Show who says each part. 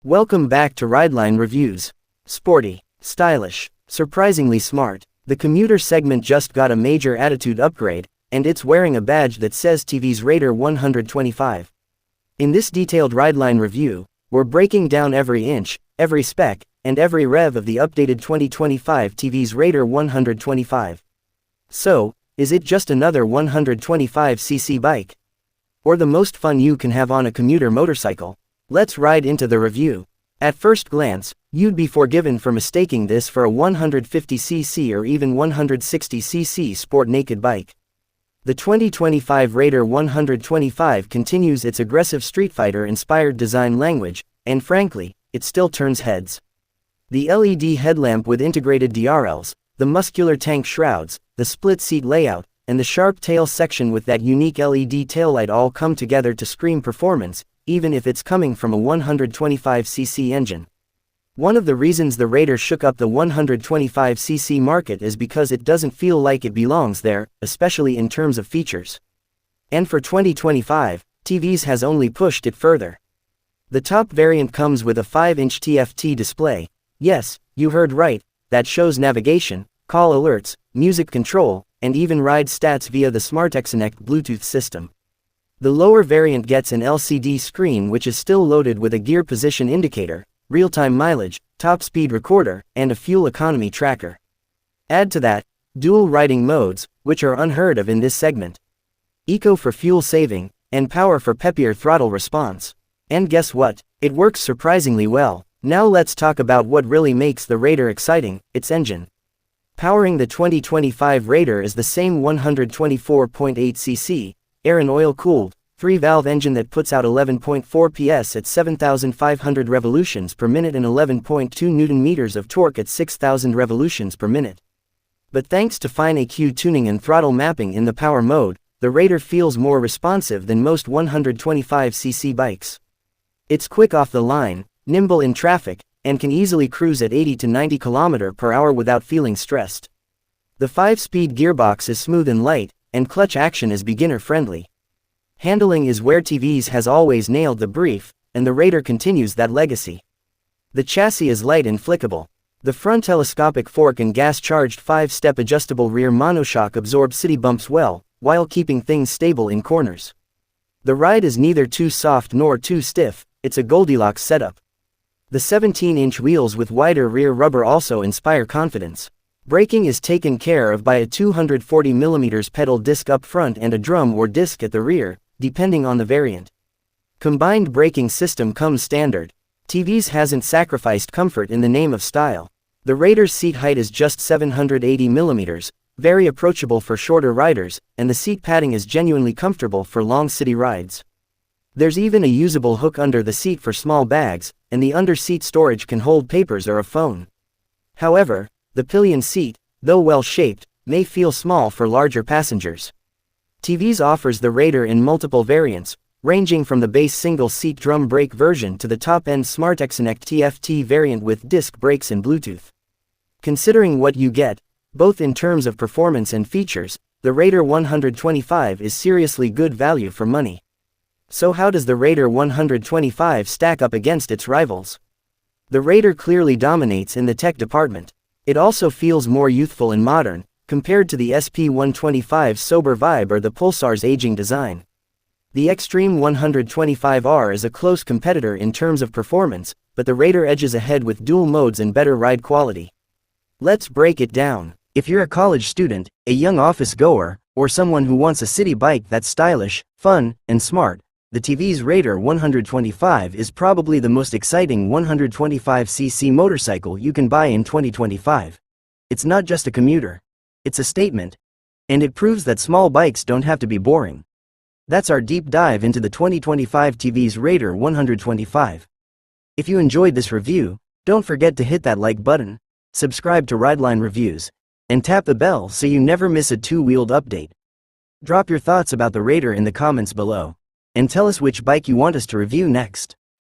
Speaker 1: Welcome back to Rideline Reviews. Sporty, stylish, surprisingly smart, the commuter segment just got a major attitude upgrade, and it's wearing a badge that says TVS Raider 125. In this detailed Rideline review, we're breaking down every inch, every spec, and every rev of the updated 2025 TVS Raider 125. So, is it just another 125cc bike? Or the most fun you can have on a commuter motorcycle? Let's ride into the review. At first glance, you'd be forgiven for mistaking this for a 150cc or even 160cc sport naked bike. The 2025 Raider 125 continues its aggressive Streetfighter-inspired design language, and frankly, it still turns heads. The LED headlamp with integrated DRLs, the muscular tank shrouds, the split-seat layout, and the sharp tail section with that unique LED taillight all come together to scream performance, even if it's coming from a 125cc engine. One of the reasons the Raider shook up the 125cc market is because it doesn't feel like it belongs there, especially in terms of features. And for 2025, TVS has only pushed it further. The top variant comes with a 5-inch TFT display. Yes, you heard right, that shows navigation, call alerts, music control, and even ride stats via the SmartXonnect Bluetooth system. The lower variant gets an LCD screen which is still loaded with a gear position indicator, real-time mileage, top speed recorder, and a fuel economy tracker. Add to that, dual riding modes, which are unheard of in this segment. Eco for fuel saving, and power for peppier throttle response. And guess what? It works surprisingly well. Now let's talk about what really makes the Raider exciting, its engine. Powering the 2025 Raider is the same 124.8cc, air and oil-cooled, 3-valve engine that puts out 11.4 PS at 7,500 revolutions per minute and 11.2 Nm of torque at 6,000 revolutions per minute. But thanks to fine EQ tuning and throttle mapping in the power mode, the Raider feels more responsive than most 125cc bikes. It's quick off the line, nimble in traffic, and can easily cruise at 80 to 90 km/h without feeling stressed. The 5-speed gearbox is smooth and light, and clutch action is beginner-friendly. Handling is where TVS has always nailed the brief, and the Raider continues that legacy. The chassis is light and flickable. The front telescopic fork and gas-charged 5-step adjustable rear monoshock absorb city bumps well, while keeping things stable in corners. The ride is neither too soft nor too stiff, it's a Goldilocks setup. The 17-inch wheels with wider rear rubber also inspire confidence. Braking is taken care of by a 240mm pedal disc up front and a drum or disc at the rear, depending on the variant. Combined braking system comes standard. TVS hasn't sacrificed comfort in the name of style. The Raider's seat height is just 780mm, very approachable for shorter riders, and the seat padding is genuinely comfortable for long city rides. There's even a usable hook under the seat for small bags, and the under-seat storage can hold papers or a phone. However, the pillion seat, though well-shaped, may feel small for larger passengers. TVS offers the Raider in multiple variants, ranging from the base single-seat drum brake version to the top-end SmartXonnect TFT variant with disc brakes and Bluetooth. Considering what you get, both in terms of performance and features, the Raider 125 is seriously good value for money. So how does the Raider 125 stack up against its rivals? The Raider clearly dominates in the tech department. It also feels more youthful and modern, compared to the SP125's sober vibe or the Pulsar's aging design. The Xtreme 125R is a close competitor in terms of performance, but the Raider edges ahead with dual modes and better ride quality. Let's break it down. If you're a college student, a young office goer, or someone who wants a city bike that's stylish, fun, and smart, the TVS Raider 125 is probably the most exciting 125cc motorcycle you can buy in 2025. It's not just a commuter. It's a statement. And it proves that small bikes don't have to be boring. That's our deep dive into the 2025 TVS Raider 125. If you enjoyed this review, don't forget to hit that like button, subscribe to Rideline Reviews, and tap the bell so you never miss a two-wheeled update. Drop your thoughts about the Raider in the comments below, and tell us which bike you want us to review next.